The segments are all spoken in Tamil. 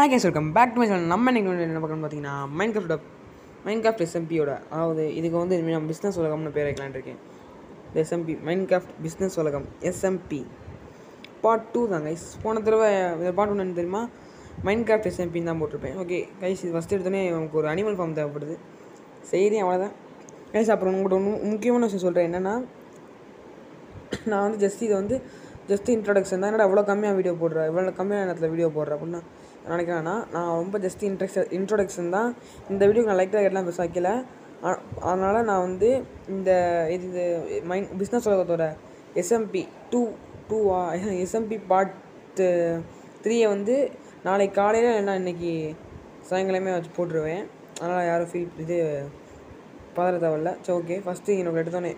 Hi guys, welcome back to my channel. நம்ம இன்றைக்கி என்ன பார்க்கணும்னு பார்த்தீங்கன்னா மைன்கிராஃப்ட் எஸ்எம்பியோட, அதாவது இதுக்கு வந்து இனிமேல் நான் பிஸ்னஸ் உலகம்னு பேர் வைக்கலான் இருக்கேன். எஸ்எம்பி மைன்கிராஃப்ட் பிஸ்னஸ் உலகம் எஸ்எம்பி பார்ட் 2 தான் கைஸ். போன தடவை பார்ட் 1 தெரியுமா, மைன்கிராஃப்ட் எஸ்எம்பின்னு தான் போட்டிருப்பேன். ஓகே கைஸ், இது ஃபஸ்ட்டு எடுத்தோடனே நமக்கு ஒரு அனிமல் ஃபார்ம் தேவைப்படுது. சரி, அவ்வளோதான் கைஸ். அப்புறம் உங்கள்கிட்ட ஒன்று முக்கியமான விஷயம் சொல்கிறேன். என்னென்னா, நான் வந்து ஜஸ்ட் இன்ட்ரடக்ஷன் தான். என்னடா இவ்வளோ கம்மியாக வீடியோ போடுறேன், இவ்வளோ கம்மியான நேரத்தில் வீடியோ போடுறேன் அப்படின்னா நினைக்கிறேன்னா, நான் ரொம்ப ஜஸ்ட் இன்ட்ரொடக்ஷன் தான். இந்த வீடியோக்கு நான் லைக் எல்லாம் பெருசாக வைக்கல. அதனால் நான் வந்து இந்த பிஸ்னஸ் உலகத்தோட எஸ்எம்பி எஸ்எம்பி பார்ட் 3 வந்து நாளைக்கு காலையில் இல்லைன்னா இன்றைக்கி சாயங்காலமே வச்சு போட்டுருவேன். அதனால் யாரும் பதற தேவையில்ல. சரி, ஓகே. ஃபஸ்ட்டு எனக்கு எடுத்தோன்னே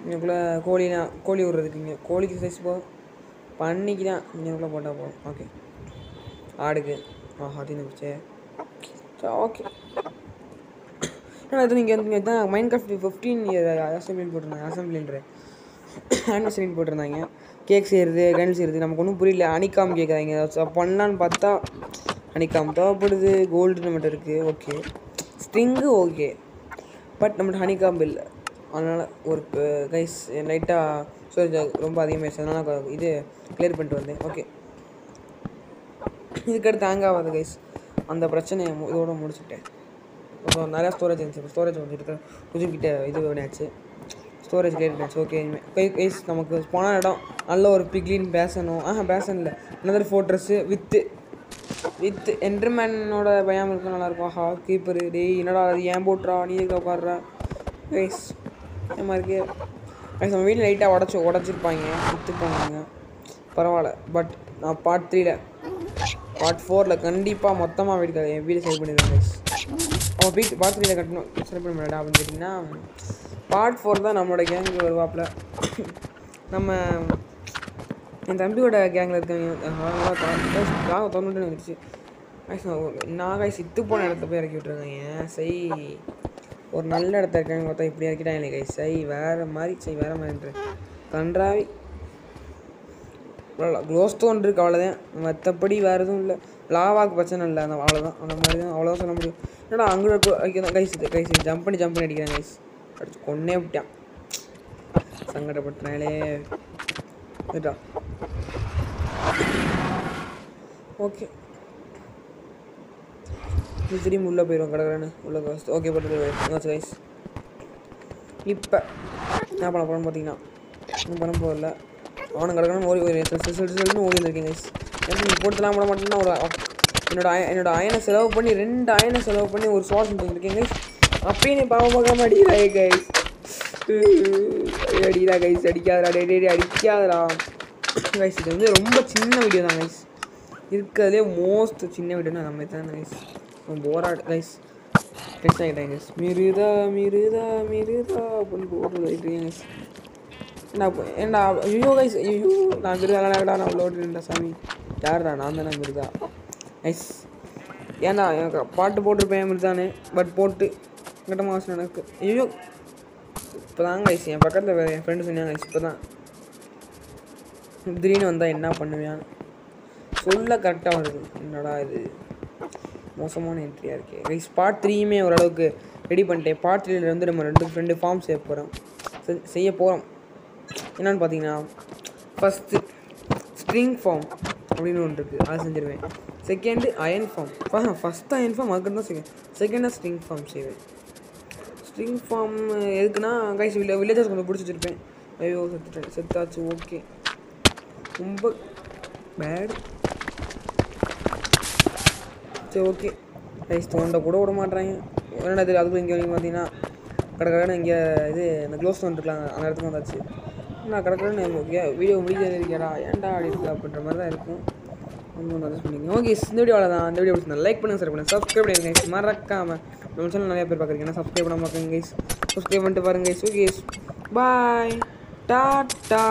எனக்குள்ளே கோழி விட்றதுக்கு இங்கே கோழிக்கு சைஸ் போதும், பண்ணிக்கு தான் எனக்குள்ளே போட்டால் போதும். ஓகே, ஆடுக்கு அது நினச்சே. சரி, ஓகே. அது நீங்கள் தான் மைன்கிராஃப்ட் 15 இயர் அசம்பிளின்னு போட்டிருந்தாங்க. ஆனிவர்சரின்னு போட்டிருந்தாங்க. கேக் செய்கிறது, கேண்டில் செய்கிறது. நமக்கு ஒன்றும் புரியல. ஹனிகாம் கேட்குறாங்க. பண்ணலான்னு பார்த்தா ஹனிகாம் தேவைப்படுது. கோல்டு நம்மகிட்ட இருக்குது. ஓகே, ஸ்ட்ரிங்கு ஓகே, பட் நம்மகிட்ட ஹனிகாம் இல்லை. அதனால் ஒரு கைஸ் லைட்டாக ஸ்டோரேஜ் ரொம்ப அதிகமாகிடுச்சு. அதனால் இது கிளியர் பண்ணிட்டு வந்தேன். ஓகே, இதுக்கடுத்து ஹேங் ஆகாது கைஸ். அந்த பிரச்சனையை இதோட முடிச்சுட்டேன். அப்புறம் நிறையா ஸ்டோரேஜ் இருந்துச்சு. ஸ்டோரேஜ் வந்துட்டு புதுக்கிட்ட இது பண்ணியாச்சு. ஸ்டோரேஜ் கிளியர் பண்ணியாச்சு. ஓகே, கைஸ் நமக்கு போன இடம் நல்ல ஒரு பிக்லின் பேசணும். பேசன் இல்லை, அனதர் ஃபோர்ட்ரஸ்ஸு வித் என்டர்மேனோட பயம் இருக்கும். நல்லாயிருக்கும். கீப்பரு டேய் என்னடா அது ஏன் போட்டுறா, நீ இருக்க உட்காடுறா கைஸ். இந்த மாதிரி கைஸ் நம்ம வீட்டில் லைட்டாக உடச்சிருப்பாங்க, விற்று போனாங்க. பரவாயில்ல. பட் நான் பார்ட் 4 கண்டிப்பாக மொத்தமாக வீடு சரி பண்ணிடுவேன் கைஸ். அவன் பார்ட் 3 கட்டணும் சரி பண்ண முடியாடா அப்படின்னு கேட்டிங்கன்னா, பார்ட் 4 தான் நம்மளோட கேங்கு வருவாப்பில். நம்ம என் தம்பியோட கேங்கில் இருக்கவங்க தொண்ணூட்டு வந்துடுச்சு கைஸ். நான் கைஸ் இத்து போன இடத்த போய் இறக்கி விட்ருக்காங்க. சரி, ஒரு நல்ல இடத்த இருக்காங்க பார்த்தா இப்படி இறக்கிட்டாங்க இல்லை கைஸ். வேறு மாதிரி கன்றாவி க்ளோஸ்டோன் இருக்குது, அவ்வளோதான். மற்றபடி வேறு எதுவும் இல்லை. லாவாக்கு பிரச்சனை இல்லை, அவ்வளோதான். அந்த மாதிரி தான், அவ்வளோதான் சொல்ல முடியும். ஏன்னா அங்கே கைஸ் ஜம்ப் பண்ணி அடிக்கிறேன் கைஸ். அடிச்சு கொன்னே விட்டான். சங்கடப்பட்டாலே கேட்டா. ஓகே, இது திரும்பி உள்ளே போயிடுவோம் கடற்கரைன்னு உள்ள கைஸ். ஓகே, பட்டு கைஸ். இப்போ என்ன பண்ண போகிறோன்னு பார்த்தீங்கன்னா, இன்னும் பண்ண போகல. அவனும் கிடக்கணும் ஓடி வந்துருக்கேன் கைஸ். எனக்கு போட்டுலாம் போட மாட்டேன்னா என்னோட அயனை செலவு பண்ணி 2 அயனை செலவு பண்ணி ஒரு சோர்ஸ் வந்துருக்கேன் கைஸ். அப்பயும் நீ பாவம் பார்க்காம அடிக்கிறாய் கைஸ். அடிக்கிறா கைஸ், அடிக்காதடா கைஸ். இது வந்து ரொம்ப சின்ன வீடியோ தான் கைஸ். இருக்கிறதுலே மோஸ்ட் சின்ன வீடியோனா நம்ம தான் கைஸ். போராடு கைஸ். டென்ஷன் ஆகிட்டேன் கைஸ். மிருதா அப்படின்னு போட்டு கைஸ். ஏண்டா ஐயோ கைஸ், ஐயோ நான் மிருதாடா, நான் விளையாடுறேன்டா சாமி. யாருடா? நான் தானே மிருதா கைஸ். ஏன்டா எனக்கு பாட்டு போட்டிருப்பேன் மிருதானே, பட் போட்டு கட்டமாக அவசியம் எனக்கு. ஐயோ இப்போ தான் கைஸ் என் பக்கத்தில் என் ஃப்ரெண்டு சொன்னாங்க கைஸ். இப்போ தான் திடீர்னு வந்தால் என்ன பண்ணுவேன் சொல்ல கரெக்டாக வருது. என்னடா இது மோசமான என்ட்ரியாக இருக்கே கைஸ். பார்ட் 3 ஓரளவுக்கு ரெடி பண்ணிட்டேன். பார்ட் 3 வந்து நம்ம 2 ஃபார்ம் செய்ய போகிறோம். என்னென்னு பார்த்தீங்கன்னா, ஃபஸ்ட்டு ஸ்ட்ரிங் ஃபார்ம் அப்படின்னு ஒன்று இருக்குது, அதை செஞ்சுருவேன். Second iron farm. First iron farm, அதுக்கு தான் செகண்டாக ஸ்ட்ரிங் ஃபார்ம் செய்வேன். ஸ்ட்ரிங் ஃபார்ம் எதுக்குன்னா கைஸ், வில்லேஜர்ஸ் கொஞ்சம் பிடிச்சி வச்சுருப்பேன். ஐயோ செத்தாச்சு. ஓகே, ரொம்ப பேட். சரி, ஓகே கைஸ். தோண்ட கூட விட மாட்டேறாங்க. என்னடா இது அதுக்கு இங்கே பார்த்தீங்கன்னா கடற்கரைன்னு இங்கே இந்த க்ளோஸ் ஸ்டோன் இருக்கலாம், அந்த இடத்துக்கு வந்தாச்சு. நான் கடற்கரைன்னு வீடியோ முடிஞ்சது இருக்கேடா, ஏன்டா அப்படி இருக்கு அப்படின்ற மாதிரி தான் இருக்கும். ஒன்றும் அட்ஜஸ்ட் பண்ணிக்கோங்க. ஓகே, இந்த வீடியோவில் தான். இந்த வீடியோ பிடிச்சிருந்தா லைக் பண்ணுங்கள், ஷேர் பண்ணுங்கள், சப்ஸ்கிரைப் பண்ணுங்க கைஸ். மறக்காமல் நம்ம சேனல் நிறைய பேர் பார்க்குறீங்க, ஏன்னா சப்ஸ்கிரைப் பண்ண பார்க்குங்க கைஸ். சப்ஸ்கிரைப் பண்ணிட்டு பாருங்க கைஸ். ஓகே, பாய், டாட்டா.